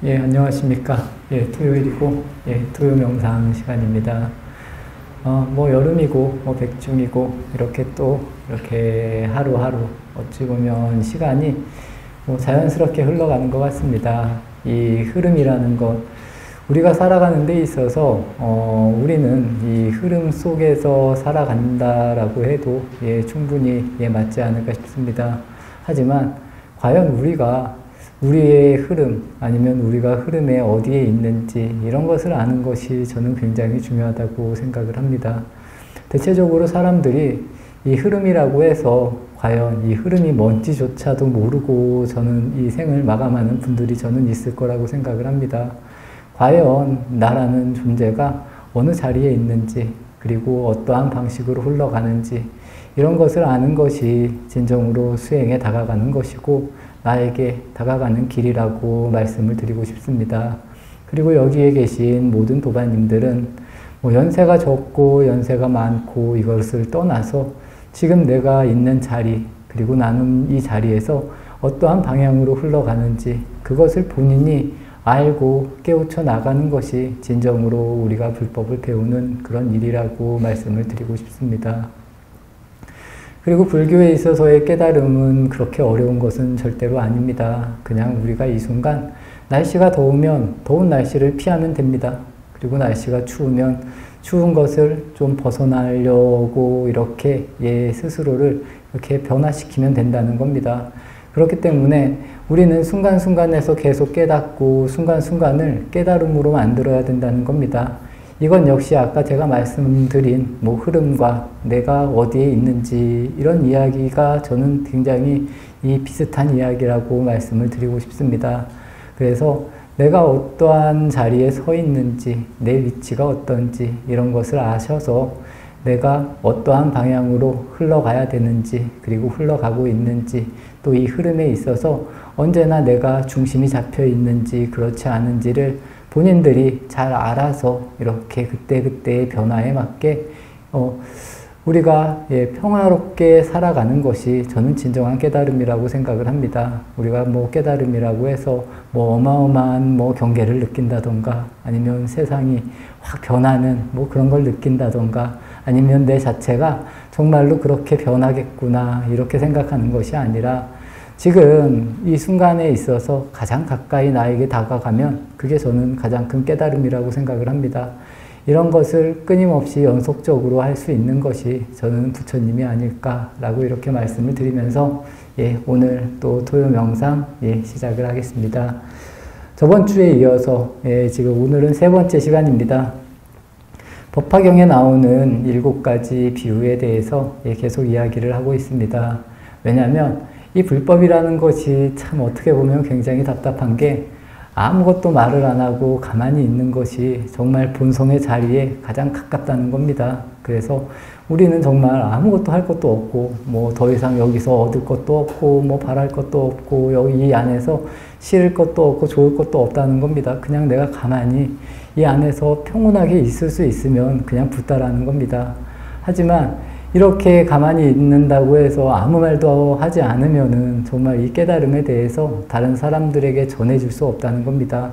안녕하십니까. 토요일이고, 토요 명상 시간입니다. 뭐 여름이고, 뭐 백중이고, 이렇게 또, 이렇게 하루하루, 어찌 보면 시간이 뭐 자연스럽게 흘러가는 것 같습니다. 이 흐름이라는 것, 우리가 살아가는 데 있어서, 우리는 이 흐름 속에서 살아간다라고 해도, 충분히, 맞지 않을까 싶습니다. 하지만, 과연 우리의 흐름, 아니면 우리가 흐름에 어디에 있는지, 이런 것을 아는 것이 저는 굉장히 중요하다고 생각을 합니다. 대체적으로 사람들이 이 흐름이라고 해서 과연 이 흐름이 뭔지조차도 모르고 저는 이 생을 마감하는 분들이 저는 있을 거라고 생각을 합니다. 과연 나라는 존재가 어느 자리에 있는지, 그리고 어떠한 방식으로 흘러가는지, 이런 것을 아는 것이 진정으로 수행에 다가가는 것이고 나에게 다가가는 길이라고 말씀을 드리고 싶습니다. 그리고 여기에 계신 모든 도반님들은 뭐 연세가 적고 연세가 많고 이것을 떠나서 지금 내가 있는 자리, 그리고 나는 이 자리에서 어떠한 방향으로 흘러가는지 그것을 본인이 알고 깨우쳐 나가는 것이 진정으로 우리가 불법을 배우는 그런 일이라고 말씀을 드리고 싶습니다. 그리고 불교에 있어서의 깨달음은 그렇게 어려운 것은 절대로 아닙니다. 그냥 우리가 이 순간 날씨가 더우면 더운 날씨를 피하면 됩니다. 그리고 날씨가 추우면 추운 것을 좀 벗어나려고 이렇게 스스로를 이렇게 변화시키면 된다는 겁니다. 그렇기 때문에 우리는 순간순간에서 계속 깨닫고 순간순간을 깨달음으로 만들어야 된다는 겁니다. 이건 역시 아까 제가 말씀드린 뭐 흐름과 내가 어디에 있는지 이런 이야기가 저는 굉장히 비슷한 이야기라고 말씀을 드리고 싶습니다. 그래서 내가 어떠한 자리에 서 있는지, 내 위치가 어떤지 이런 것을 아셔서 내가 어떠한 방향으로 흘러가야 되는지, 그리고 흘러가고 있는지, 또 이 흐름에 있어서 언제나 내가 중심이 잡혀 있는지 그렇지 않은지를 본인들이 잘 알아서 이렇게 그때그때의 변화에 맞게 우리가 평화롭게 살아가는 것이 저는 진정한 깨달음이라고 생각을 합니다. 우리가 뭐 깨달음이라고 해서 뭐 어마어마한 뭐 경계를 느낀다던가, 아니면 세상이 확 변하는 뭐 그런 걸 느낀다던가, 아니면 내 자체가 정말로 그렇게 변하겠구나 이렇게 생각하는 것이 아니라 지금 이 순간에 있어서 가장 가까이 나에게 다가가면 그게 저는 가장 큰 깨달음이라고 생각을 합니다. 이런 것을 끊임없이 연속적으로 할 수 있는 것이 저는 부처님이 아닐까라고 이렇게 말씀을 드리면서 오늘 또 토요 명상 시작을 하겠습니다. 저번 주에 이어서 지금 오늘은 세 번째 시간입니다. 법화경에 나오는 7가지 비유에 대해서 계속 이야기를 하고 있습니다. 왜냐하면 이 불법이라는 것이 참 어떻게 보면 굉장히 답답한 게 아무것도 말을 안 하고 가만히 있는 것이 정말 본성의 자리에 가장 가깝다는 겁니다. 그래서 우리는 정말 아무것도 할 것도 없고 뭐 더 이상 여기서 얻을 것도 없고 뭐 바랄 것도 없고 여기 이 안에서 싫을 것도 없고 좋을 것도 없다는 겁니다. 그냥 내가 가만히 이 안에서 평온하게 있을 수 있으면 그냥 붙다라는 겁니다. 하지만 이렇게 가만히 있는다고 해서 아무 말도 하지 않으면은 정말 이 깨달음에 대해서 다른 사람들에게 전해줄 수 없다는 겁니다.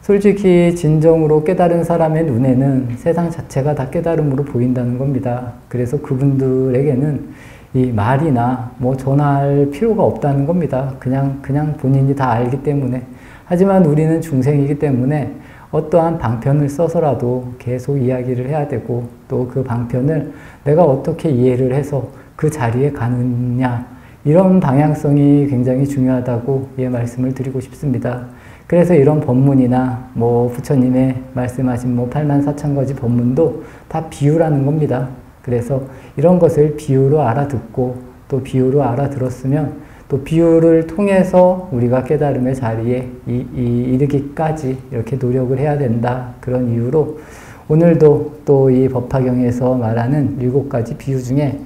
솔직히 진정으로 깨달은 사람의 눈에는 세상 자체가 다 깨달음으로 보인다는 겁니다. 그래서 그분들에게는 이 말이나 뭐 전할 필요가 없다는 겁니다. 그냥 본인이 다 알기 때문에. 하지만 우리는 중생이기 때문에 어떠한 방편을 써서라도 계속 이야기를 해야 되고, 또 그 방편을 내가 어떻게 이해를 해서 그 자리에 가느냐, 이런 방향성이 굉장히 중요하다고 말씀을 드리고 싶습니다. 그래서 이런 법문이나 뭐 부처님의 말씀하신 뭐 84,000가지 법문도 다 비유라는 겁니다. 그래서 이런 것을 비유로 알아듣고 또 비유로 알아들었으면 또 비유를 통해서 우리가 깨달음의 자리에 이르기까지 이렇게 노력을 해야 된다. 그런 이유로 오늘도 또 이 법화경에서 말하는 7가지 비유 중에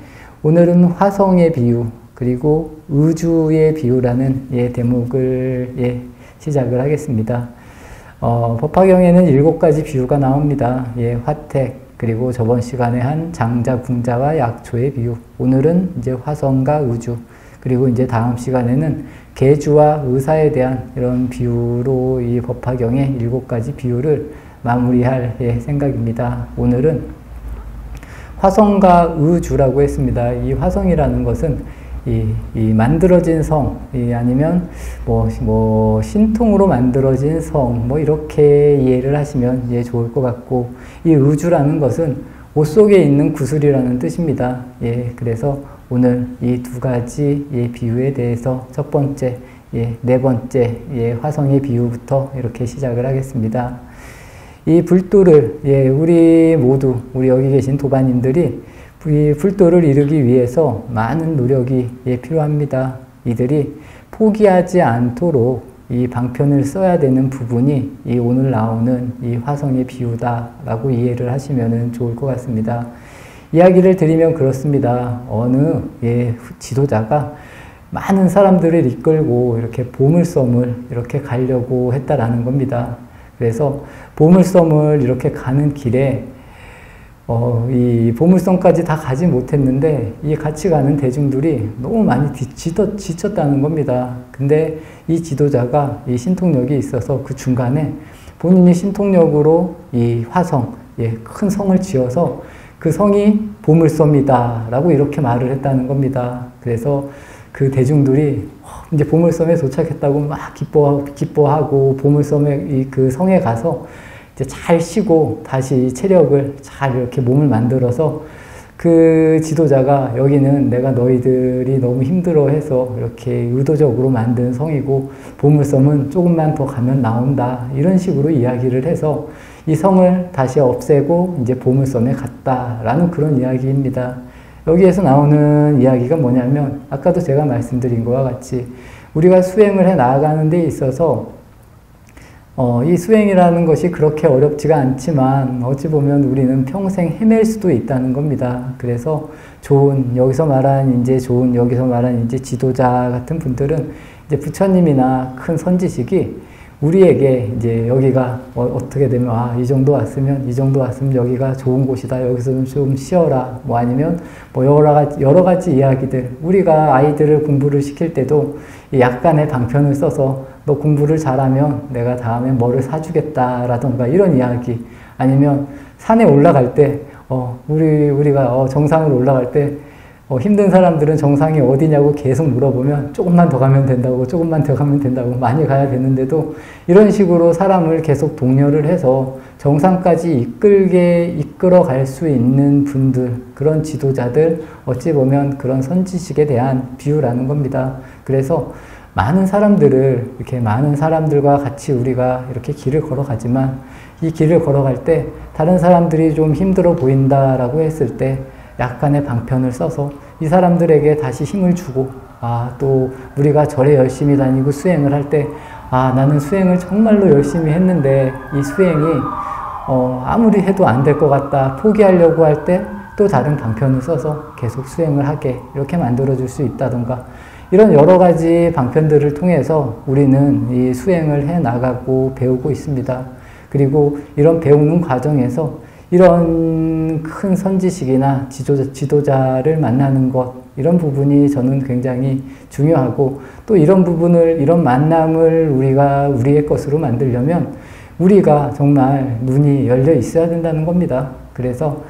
오늘은 화성의 비유, 그리고 의주의 비유라는 대목을 시작을 하겠습니다. 법화경에는 7가지 비유가 나옵니다. 화택, 그리고 저번 시간에 한 장자, 궁자와 약초의 비유, 오늘은 이제 화성과 의주, 그리고 이제 다음 시간에는 계주와 의사에 대한 이런 비유로 이 법화경의 7가지 비유를 마무리할 생각입니다. 오늘은 화성과 의주라고 했습니다. 이 화성이라는 것은 이 만들어진 성, 아니면 신통으로 만들어진 성, 이렇게 이해를 하시면 좋을 것 같고, 이 의주라는 것은 옷 속에 있는 구슬이라는 뜻입니다. 그래서 오늘 이 2가지 비유에 대해서 첫 번째, 네 번째 화성의 비유부터 이렇게 시작을 하겠습니다. 이 불도를 우리 모두, 우리 여기 계신 도반님들이 이 불도를 이루기 위해서 많은 노력이 필요합니다. 이들이 포기하지 않도록 이 방편을 써야 되는 부분이 이 오늘 나오는 이 화성의 비유다라고 이해를 하시면 좋을 것 같습니다. 이야기를 드리면 그렇습니다. 어느 지도자가 많은 사람들을 이끌고 이렇게 보물섬을 이렇게 가려고 했다라는 겁니다. 그래서 보물섬을 이렇게 가는 길에 이 보물섬까지 다 가지 못했는데 이 같이 가는 대중들이 너무 많이 지쳤다는 겁니다. 근데 이 지도자가 이 신통력이 있어서 그 중간에 본인이 신통력으로 이 화성, 큰 성을 지어서 그 성이 보물섬이다 라고 이렇게 말을 했다는 겁니다. 그래서 그 대중들이 이제 보물섬에 도착했다고 막 기뻐하고 보물섬에 그 성에 가서 이제 잘 쉬고 다시 체력을 잘 이렇게 몸을 만들어서 그 지도자가 여기는 내가 너희들이 너무 힘들어해서 이렇게 의도적으로 만든 성이고 보물섬은 조금만 더 가면 나온다 이런 식으로 이야기를 해서 이 성을 다시 없애고 이제 보물섬에 갔다라는 그런 이야기입니다. 여기에서 나오는 이야기가 뭐냐면 아까도 제가 말씀드린 것과 같이 우리가 수행을 해 나아가는 데 있어서 이 수행이라는 것이 그렇게 어렵지가 않지만 어찌 보면 우리는 평생 헤맬 수도 있다는 겁니다. 그래서 여기서 말한 이제 지도자 같은 분들은 이제 부처님이나 큰 선지식이 우리에게 이제 여기가 어떻게 되면 이 정도 왔으면 여기가 좋은 곳이다. 여기서 좀 쉬어라. 아니면 여러 가지 이야기들. 우리가 아이들을 공부를 시킬 때도 약간의 방편을 써서 너 공부를 잘하면 내가 다음에 뭐를 사주겠다라던가 이런 이야기. 아니면 산에 올라갈 때 우리가 정상으로 올라갈 때 힘든 사람들은 정상이 어디냐고 계속 물어보면 조금만 더 가면 된다고 많이 가야 되는데도 이런 식으로 사람을 계속 독려를 해서 정상까지 이끌어 갈 수 있는 분들, 그런 지도자들, 어찌 보면 그런 선지식에 대한 비유라는 겁니다. 그래서 많은 사람들과 같이 우리가 이렇게 길을 걸어가지만 이 길을 걸어갈 때 다른 사람들이 좀 힘들어 보인다라고 했을 때 약간의 방편을 써서 이 사람들에게 다시 힘을 주고 또 우리가 절에 열심히 다니고 수행을 할 때 나는 수행을 정말로 열심히 했는데 이 수행이 아무리 해도 안 될 것 같다 포기하려고 할 때 또 다른 방편을 써서 계속 수행을 하게 이렇게 만들어줄 수 있다던가 이런 여러 가지 방편들을 통해서 우리는 이 수행을 해 나가고 배우고 있습니다. 그리고 이런 배우는 과정에서 이런 큰 선지식이나 지도자를 만나는 것, 이런 부분이 저는 굉장히 중요하고 또 이런 만남을 우리의 것으로 만들려면 우리가 정말 눈이 열려 있어야 된다는 겁니다. 그래서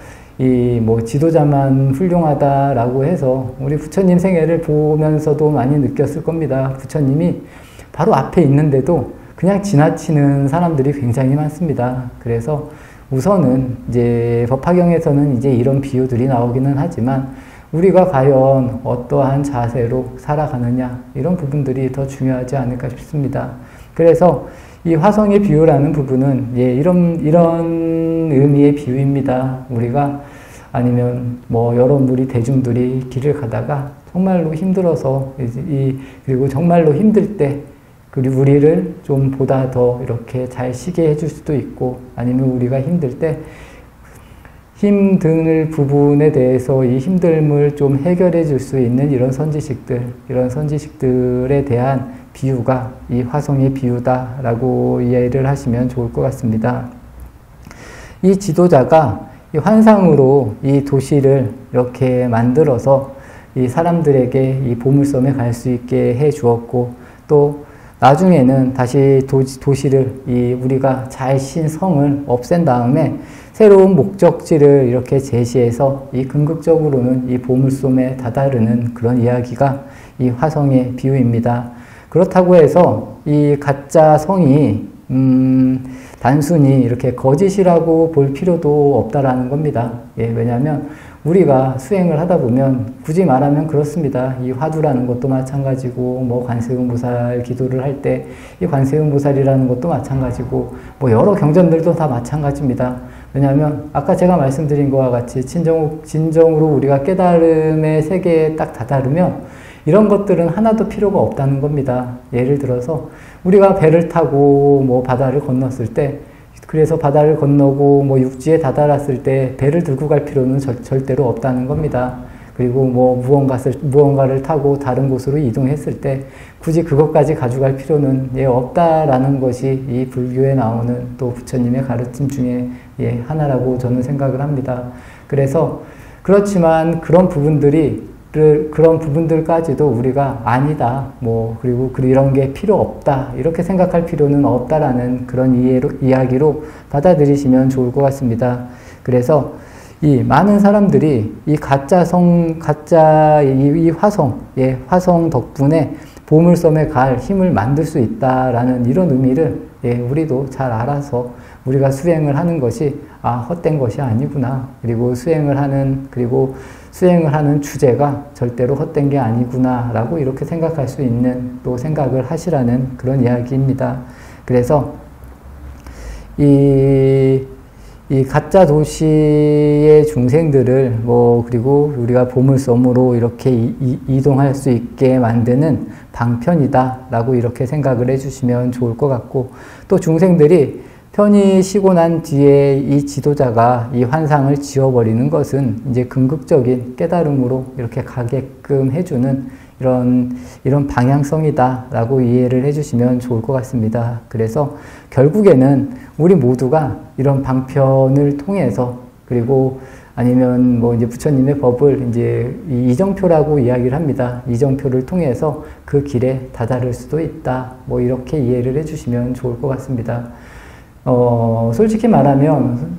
지도자만 훌륭하다라고 해서 우리 부처님 생애를 보면서도 많이 느꼈을 겁니다. 부처님이 바로 앞에 있는데도 그냥 지나치는 사람들이 굉장히 많습니다. 그래서 우선은 이제 법화경에서는 이제 이런 비유들이 나오기는 하지만 우리가 과연 어떠한 자세로 살아가느냐 이런 부분들이 더 중요하지 않을까 싶습니다. 그래서 이 화성의 비유라는 부분은 이런 의미의 비유입니다. 우리가 아니면 여러 대중들이 길을 가다가 정말로 힘들어서 그리고 정말로 힘들 때 그리고 우리를 좀 보다 더 이렇게 잘 쉬게 해줄 수도 있고 아니면 우리가 힘들 때 힘든 부분에 대해서 이 힘듦을 좀 해결해 줄 수 있는 이런 선지식들에 대한 비유가 이 화성의 비유다라고 이해를 하시면 좋을 것 같습니다. 이 지도자가 이 환상으로 이 도시를 이렇게 만들어서 이 사람들에게 이 보물섬에 갈 수 있게 해 주었고 또 나중에는 다시 도시를 우리가 잘 신 성을 없앤 다음에 새로운 목적지를 이렇게 제시해서 이 궁극적으로는 이 보물섬에 다다르는 그런 이야기가 이 화성의 비유입니다. 그렇다고 해서 이 가짜 성이 단순히 이렇게 거짓이라고 볼 필요도 없다라는 겁니다. 예, 왜냐하면 우리가 수행을 하다 보면 굳이 말하면 그렇습니다. 이 화두라는 것도 마찬가지고 뭐 관세음보살 기도를 할 때 이 관세음보살이라는 것도 마찬가지고 뭐 여러 경전들도 다 마찬가지입니다. 왜냐하면 아까 제가 말씀드린 것과 같이 진정으로 우리가 깨달음의 세계에 딱 다다르면 이런 것들은 하나도 필요가 없다는 겁니다. 예를 들어서 우리가 배를 타고 뭐 바다를 건넜을 때 그래서 바다를 건너고 뭐 육지에 다다랐을 때 배를 들고 갈 필요는 절대로 없다는 겁니다. 그리고 뭐 무언가를 타고 다른 곳으로 이동했을 때 굳이 그것까지 가져갈 필요는 없다라는 것이 이 불교에 나오는 또 부처님의 가르침 중에 하나라고 저는 생각을 합니다. 그래서 그렇지만 그런 부분들까지도 우리가 아니다, 뭐, 그리고 이런 게 필요 없다, 이렇게 생각할 필요는 없다라는 그런 이야기로 받아들이시면 좋을 것 같습니다. 그래서 이 많은 사람들이 이 이 화성 덕분에 보물섬에 갈 힘을 만들 수 있다라는 이런 의미를 우리도 잘 알아서 우리가 수행을 하는 것이 헛된 것이 아니구나. 그리고 수행을 하는 주제가 절대로 헛된 게 아니구나라고 이렇게 생각할 수 있는 또 생각을 하시라는 그런 이야기입니다. 그래서 이 가짜 도시의 중생들을 그리고 우리가 보물섬으로 이렇게 이동할 수 있게 만드는 방편이다라고 이렇게 생각을 해주시면 좋을 것 같고, 또 중생들이 편히 쉬고 난 뒤에 이 지도자가 이 환상을 지워버리는 것은 이제 궁극적인 깨달음으로 이렇게 가게끔 해주는 이런 방향성이다라고 이해를 해주시면 좋을 것 같습니다. 그래서 결국에는 우리 모두가 이런 방편을 통해서, 그리고 아니면 뭐 이제 부처님의 법을 이제 이정표라고 이야기를 합니다. 이정표를 통해서 그 길에 다다를 수도 있다. 뭐 이렇게 이해를 해주시면 좋을 것 같습니다. 솔직히 말하면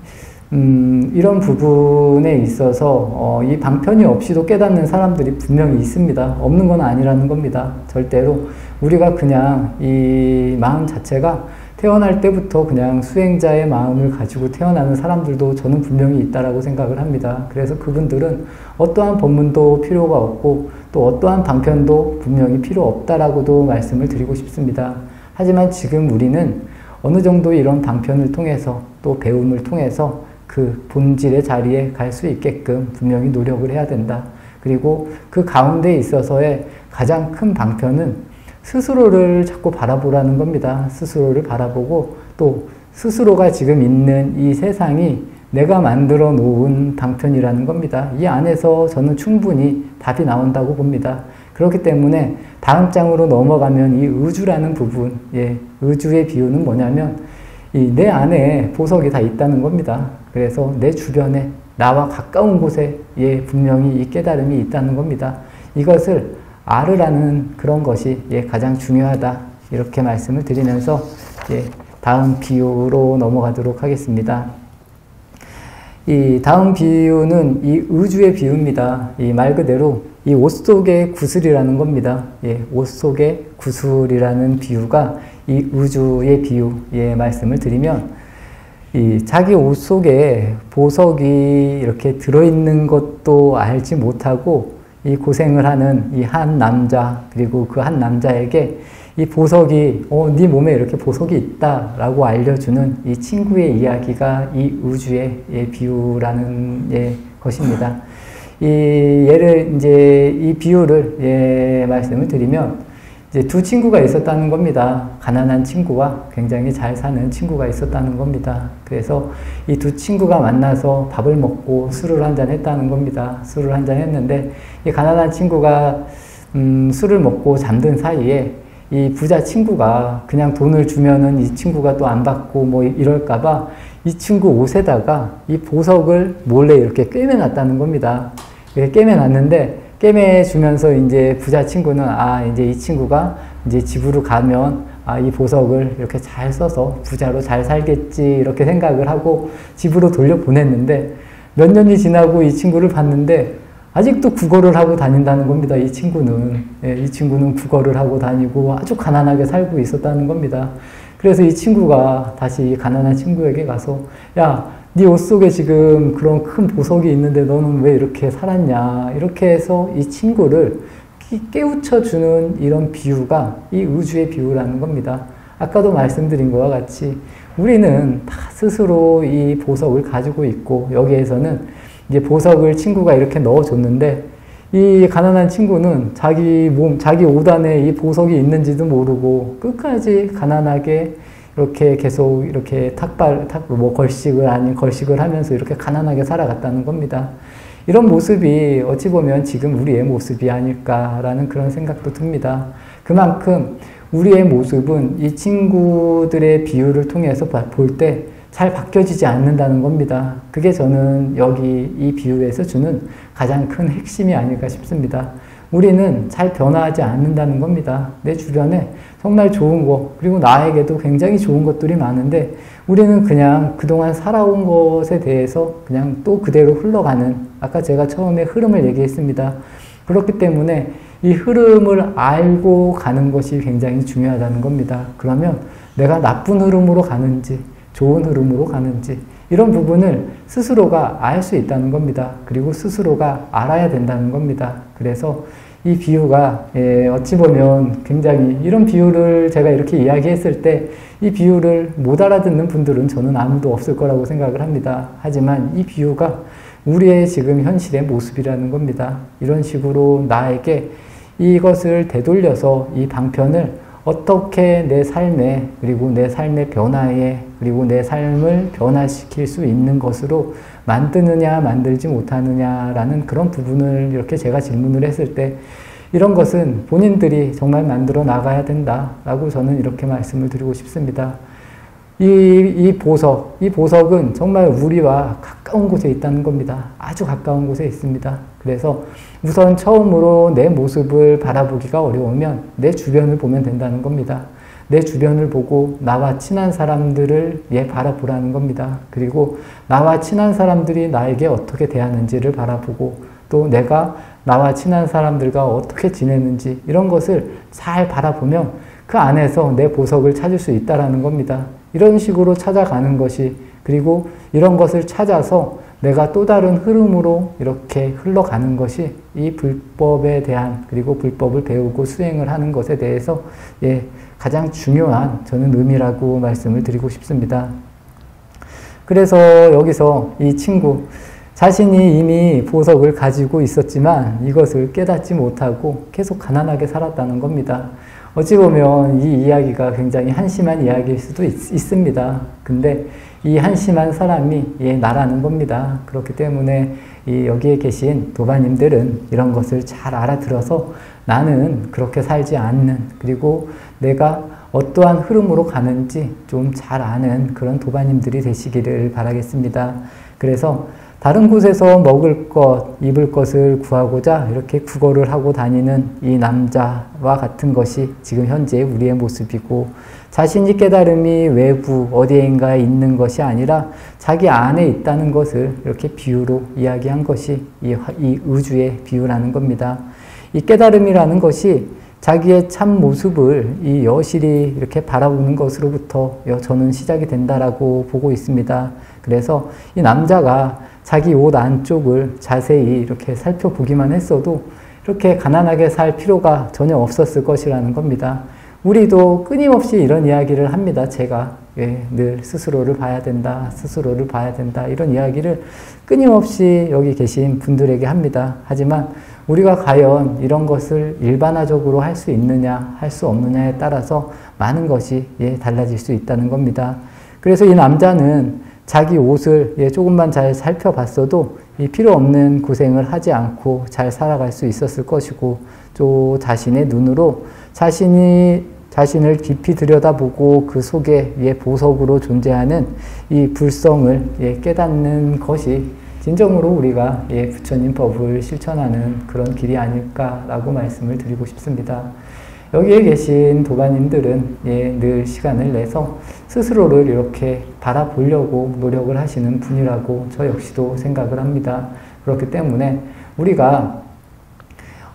이런 부분에 있어서 이 방편이 없이도 깨닫는 사람들이 분명히 있습니다. 없는 건 아니라는 겁니다. 절대로 우리가 그냥 이 마음 자체가 태어날 때부터 그냥 수행자의 마음을 가지고 태어나는 사람들도 저는 분명히 있다라고 생각을 합니다. 그래서 그분들은 어떠한 법문도 필요가 없고 또 어떠한 방편도 분명히 필요 없다라고도 말씀을 드리고 싶습니다. 하지만 지금 우리는 어느 정도 이런 방편을 통해서 또 배움을 통해서 그 본질의 자리에 갈 수 있게끔 분명히 노력을 해야 된다. 그리고 그 가운데 있어서의 가장 큰 방편은 스스로를 자꾸 바라보라는 겁니다. 스스로를 바라보고 또 스스로가 지금 있는 이 세상이 내가 만들어 놓은 방편이라는 겁니다. 이 안에서 저는 충분히 답이 나온다고 봅니다. 그렇기 때문에 다음 장으로 넘어가면 이 의주라는 부분, 의주의 비유는 뭐냐면 내 안에 보석이 다 있다는 겁니다. 그래서 내 주변에 나와 가까운 곳에 분명히 이 깨달음이 있다는 겁니다. 이것을 알으라는 그런 것이 가장 중요하다, 이렇게 말씀을 드리면서 다음 비유로 넘어가도록 하겠습니다. 이 다음 비유는 이 의주의 비유입니다. 이 말 그대로 이 옷 속의 구슬이라는 겁니다. 옷 속의 구슬이라는 비유가 이 의주의 비유의 말씀을 드리면, 이 자기 옷 속에 보석이 이렇게 들어있는 것도 알지 못하고 이 고생을 하는 이 한 남자, 그리고 그 한 남자에게 이 보석이 네 몸에 이렇게 보석이 있다라고 알려주는 이 친구의 이야기가 이 의주의 비유라는 것입니다. 이 비유를 말씀을 드리면, 이제 두 친구가 있었다는 겁니다. 가난한 친구와 굉장히 잘 사는 친구가 있었다는 겁니다. 그래서 이 두 친구가 만나서 밥을 먹고 술을 한잔 했다는 겁니다. 술을 한잔 했는데 이 가난한 친구가 술을 먹고 잠든 사이에 이 부자 친구가 그냥 돈을 주면은 이 친구가 또 안 받고 뭐 이럴까봐 이 친구 옷에다가 이 보석을 몰래 이렇게 꿰매놨다는 겁니다. 이렇게 꿰매놨는데, 꿰매주면서 이제 부자 친구는 이제 이 친구가 이제 집으로 가면 이 보석을 이렇게 잘 써서 부자로 잘 살겠지 이렇게 생각을 하고 집으로 돌려보냈는데 몇 년이 지나고 이 친구를 봤는데 아직도 국어를 하고 다닌다는 겁니다. 이 친구는. 이 친구는 국어를 하고 다니고 아주 가난하게 살고 있었다는 겁니다. 그래서 이 친구가 다시 가난한 친구에게 가서 야, 네 옷 속에 지금 그런 큰 보석이 있는데 너는 왜 이렇게 살았냐. 이렇게 해서 이 친구를 깨우쳐주는 이런 비유가 이 우주의 비유라는 겁니다. 아까도 말씀드린 것과 같이 우리는 다 스스로 이 보석을 가지고 있고 여기에서는 이제 보석을 친구가 이렇게 넣어줬는데 이 가난한 친구는 자기 옷 안에 이 보석이 있는지도 모르고 끝까지 가난하게 이렇게 계속 이렇게 걸식을 하면서 이렇게 가난하게 살아갔다는 겁니다. 이런 모습이 어찌 보면 지금 우리의 모습이 아닐까라는 그런 생각도 듭니다. 그만큼 우리의 모습은 이 친구들의 비유를 통해서 볼 때 잘 바뀌어지지 않는다는 겁니다. 그게 저는 여기 이 비유에서 주는 가장 큰 핵심이 아닐까 싶습니다. 우리는 잘 변화하지 않는다는 겁니다. 내 주변에 정말 좋은 거, 그리고 나에게도 굉장히 좋은 것들이 많은데 우리는 그냥 그동안 살아온 것에 대해서 그냥 또 그대로 흘러가는, 아까 제가 처음에 흐름을 얘기했습니다. 그렇기 때문에 이 흐름을 알고 가는 것이 굉장히 중요하다는 겁니다. 그러면 내가 나쁜 흐름으로 가는지 좋은 흐름으로 가는지 이런 부분을 스스로가 알 수 있다는 겁니다. 그리고 스스로가 알아야 된다는 겁니다. 그래서 이 비유가 어찌 보면 굉장히 이런 비유를 제가 이렇게 이야기했을 때 이 비유를 못 알아듣는 분들은 저는 아무도 없을 거라고 생각을 합니다. 하지만 이 비유가 우리의 지금 현실의 모습이라는 겁니다. 이런 식으로 나에게 이것을 되돌려서 이 방편을 어떻게 내 삶에, 그리고 내 삶의 변화에, 그리고 내 삶을 변화시킬 수 있는 것으로 만드느냐 만들지 못하느냐라는 그런 부분을 이렇게 제가 질문을 했을 때 이런 것은 본인들이 정말 만들어 나가야 된다라고 저는 이렇게 말씀을 드리고 싶습니다. 이 보석은 정말 우리와 가까운 곳에 있다는 겁니다. 아주 가까운 곳에 있습니다. 그래서 우선 처음으로 내 모습을 바라보기가 어려우면 내 주변을 보면 된다는 겁니다. 내 주변을 보고 나와 친한 사람들을 바라보라는 겁니다. 그리고 나와 친한 사람들이 나에게 어떻게 대하는지를 바라보고 또 내가 나와 친한 사람들과 어떻게 지내는지 이런 것을 잘 바라보면 그 안에서 내 보석을 찾을 수 있다는 겁니다. 이런 식으로 찾아가는 것이, 그리고 이런 것을 찾아서 내가 또 다른 흐름으로 이렇게 흘러가는 것이 이 불법에 대한, 그리고 불법을 배우고 수행을 하는 것에 대해서 가장 중요한 저는 의미라고 말씀을 드리고 싶습니다. 그래서 여기서 이 친구 자신이 이미 보석을 가지고 있었지만 이것을 깨닫지 못하고 계속 가난하게 살았다는 겁니다. 어찌 보면 이 이야기가 굉장히 한심한 이야기일 수도 있습니다. 근데 이 한심한 사람이 나라는 겁니다. 그렇기 때문에 여기에 계신 도반님들은 이런 것을 잘 알아들어서 나는 그렇게 살지 않는, 그리고 내가 어떠한 흐름으로 가는지 좀 잘 아는 그런 도반님들이 되시기를 바라겠습니다. 그래서 다른 곳에서 먹을 것, 입을 것을 구하고자 이렇게 구걸을 하고 다니는 이 남자와 같은 것이 지금 현재 우리의 모습이고, 자신이 깨달음이 외부 어디엔가에 있는 것이 아니라 자기 안에 있다는 것을 이렇게 비유로 이야기한 것이 이 우주의 비유라는 겁니다. 이 깨달음이라는 것이 자기의 참 모습을 이 여실히 이렇게 바라보는 것으로부터 저는 시작이 된다라고 보고 있습니다. 그래서 이 남자가 자기 옷 안쪽을 자세히 이렇게 살펴보기만 했어도 이렇게 가난하게 살 필요가 전혀 없었을 것이라는 겁니다. 우리도 끊임없이 이런 이야기를 합니다. 제가 늘 스스로를 봐야 된다, 스스로를 봐야 된다, 이런 이야기를 끊임없이 여기 계신 분들에게 합니다. 하지만 우리가 과연 이런 것을 일반화적으로 할 수 있느냐, 할 수 없느냐에 따라서 많은 것이 달라질 수 있다는 겁니다. 그래서 이 남자는 자기 옷을 조금만 잘 살펴봤어도 이 필요 없는 고생을 하지 않고 잘 살아갈 수 있었을 것이고, 또 자신의 눈으로 자신을 깊이 들여다보고 그 속에 보석으로 존재하는 이 불성을 깨닫는 것이 진정으로 우리가 부처님 법을 실천하는 그런 길이 아닐까라고 말씀을 드리고 싶습니다. 여기에 계신 도반님들은 늘 시간을 내서 스스로를 이렇게 바라보려고 노력을 하시는 분이라고 저 역시도 생각을 합니다. 그렇기 때문에 우리가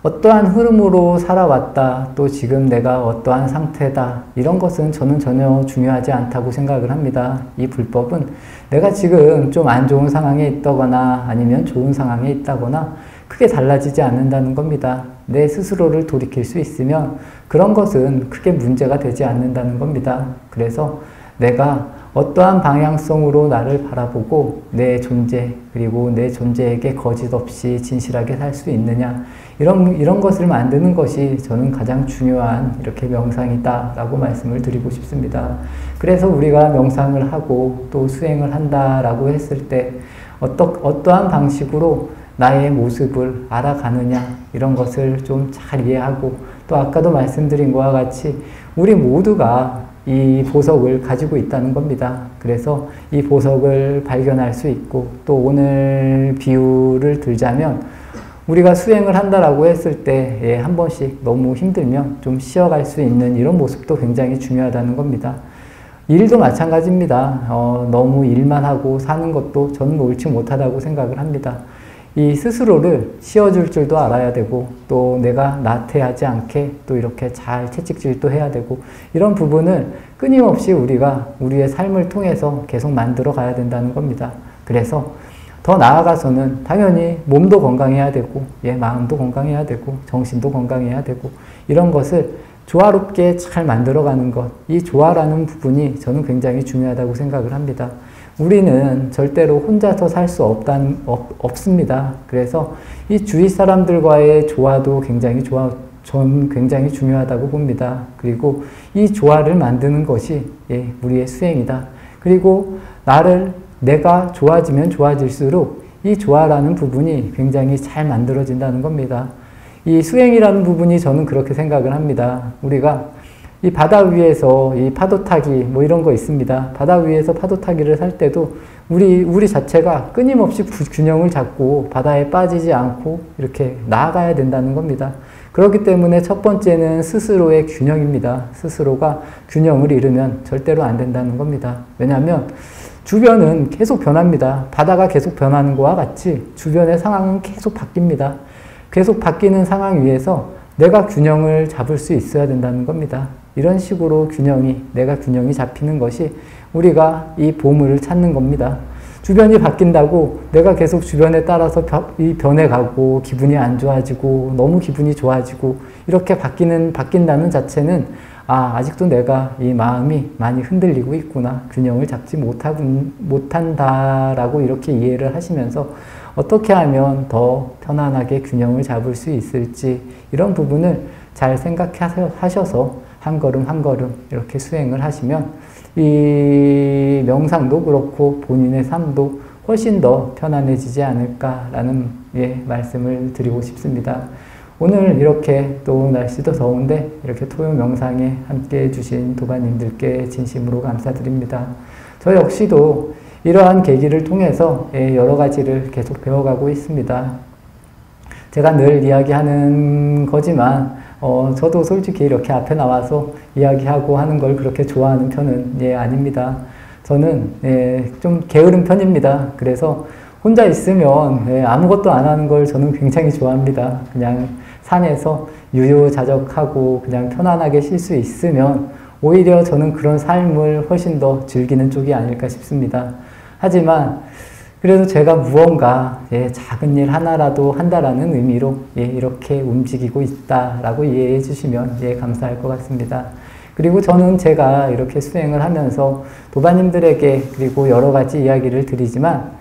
어떠한 흐름으로 살아왔다, 또 지금 내가 어떠한 상태다, 이런 것은 저는 전혀 중요하지 않다고 생각을 합니다. 이 불법은 내가 지금 좀 안 좋은 상황에 있다거나 아니면 좋은 상황에 있다거나 크게 달라지지 않는다는 겁니다. 내 스스로를 돌이킬 수 있으면 그런 것은 크게 문제가 되지 않는다는 겁니다. 그래서 내가 어떠한 방향성으로 나를 바라보고 내 존재, 그리고 내 존재에게 거짓 없이 진실하게 살 수 있느냐, 이런 것을 만드는 것이 저는 가장 중요한 이렇게 명상이다 라고 말씀을 드리고 싶습니다. 그래서 우리가 명상을 하고 또 수행을 한다라고 했을 때 어떠한 방식으로 나의 모습을 알아가느냐, 이런 것을 좀 잘 이해하고, 또 아까도 말씀드린 것과 같이 우리 모두가 이 보석을 가지고 있다는 겁니다. 그래서 이 보석을 발견할 수 있고, 또 오늘 비유를 들자면 우리가 수행을 한다라고 했을 때 한 번씩 너무 힘들면 좀 쉬어갈 수 있는 이런 모습도 굉장히 중요하다는 겁니다. 일도 마찬가지입니다. 너무 일만 하고 사는 것도 저는 옳지 못하다고 생각을 합니다. 이 스스로를 쉬어줄 줄도 알아야 되고, 또 내가 나태하지 않게 또 이렇게 잘 채찍질도 해야 되고, 이런 부분을 끊임없이 우리가 우리의 삶을 통해서 계속 만들어 가야 된다는 겁니다. 그래서 더 나아가서는 당연히 몸도 건강해야 되고, 마음도 건강해야 되고, 정신도 건강해야 되고, 이런 것을 조화롭게 잘 만들어가는 것, 이 조화라는 부분이 저는 굉장히 중요하다고 생각을 합니다. 우리는 절대로 혼자서 살 수 없습니다. 그래서 이 주위 사람들과의 조화도 저는 굉장히 중요하다고 봅니다. 그리고 이 조화를 만드는 것이 우리의 수행이다. 그리고 내가 좋아지면 좋아질수록 이 조화라는 부분이 굉장히 잘 만들어진다는 겁니다. 이 수행이라는 부분이 저는 그렇게 생각을 합니다. 우리가 이 바다 위에서 이 파도 타기 뭐 이런 거 있습니다. 바다 위에서 파도 타기를 할 때도 우리 자체가 끊임없이 균형을 잡고 바다에 빠지지 않고 이렇게 나아가야 된다는 겁니다. 그렇기 때문에 첫 번째는 스스로의 균형입니다. 스스로가 균형을 잃으면 절대로 안 된다는 겁니다. 왜냐하면 주변은 계속 변합니다. 바다가 계속 변하는 것과 같이 주변의 상황은 계속 바뀝니다. 계속 바뀌는 상황 위에서 내가 균형을 잡을 수 있어야 된다는 겁니다. 이런 식으로 내가 균형이 잡히는 것이 우리가 이 보물을 찾는 겁니다. 주변이 바뀐다고 내가 계속 주변에 따라서 변해가고 기분이 안 좋아지고 너무 기분이 좋아지고 이렇게 바뀐다는 자체는 아직도 내가 이 마음이 많이 흔들리고 있구나, 균형을 잡지 못한다라고 이렇게 이해를 하시면서 어떻게 하면 더 편안하게 균형을 잡을 수 있을지, 이런 부분을 잘 생각하셔서 한 걸음 한 걸음 이렇게 수행을 하시면 이 명상도 그렇고 본인의 삶도 훨씬 더 편안해지지 않을까라는 말씀을 드리고 싶습니다. 오늘 이렇게 또 날씨도 더운데 이렇게 토요 명상에 함께 해주신 도반님들께 진심으로 감사드립니다. 저 역시도 이러한 계기를 통해서 여러 가지를 계속 배워가고 있습니다. 제가 늘 이야기하는 거지만 저도 솔직히 이렇게 앞에 나와서 이야기하고 하는 걸 그렇게 좋아하는 편은 아닙니다. 저는 좀 게으른 편입니다. 그래서 혼자 있으면 아무것도 안 하는 걸 저는 굉장히 좋아합니다. 그냥 산에서 유유자적하고 그냥 편안하게 쉴 수 있으면 오히려 저는 그런 삶을 훨씬 더 즐기는 쪽이 아닐까 싶습니다. 하지만 그래도 제가 무언가 작은 일 하나라도 한다라는 의미로 이렇게 움직이고 있다라고 이해해 주시면 감사할 것 같습니다. 그리고 저는 제가 이렇게 수행을 하면서 도반님들에게 그리고 여러 가지 이야기를 드리지만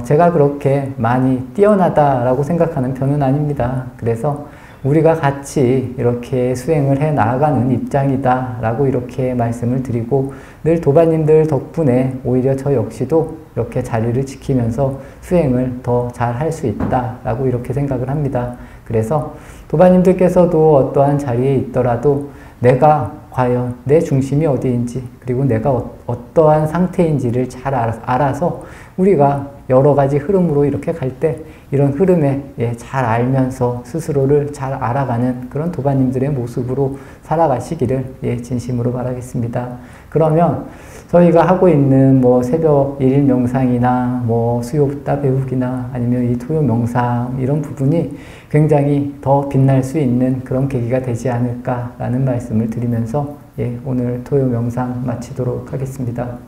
제가 그렇게 많이 뛰어나다라고 생각하는 편은 아닙니다. 그래서 우리가 같이 이렇게 수행을 해 나아가는 입장이다 라고 이렇게 말씀을 드리고, 늘 도반님들 덕분에 오히려 저 역시도 이렇게 자리를 지키면서 수행을 더 잘 할 수 있다 라고 이렇게 생각을 합니다. 그래서 도반님들께서도 어떠한 자리에 있더라도 내가 과연 내 중심이 어디인지, 그리고 내가 어떠한 상태인지를 잘 알아서 우리가 여러 가지 흐름으로 이렇게 갈 때 이런 흐름에 잘 알면서 스스로를 잘 알아가는 그런 도반님들의 모습으로 살아가시기를 진심으로 바라겠습니다. 그러면 저희가 하고 있는 뭐 새벽 1일 명상이나 뭐 수요부따 배우기나 아니면 이 토요 명상 이런 부분이 굉장히 더 빛날 수 있는 그런 계기가 되지 않을까라는 말씀을 드리면서 오늘 토요 명상 마치도록 하겠습니다.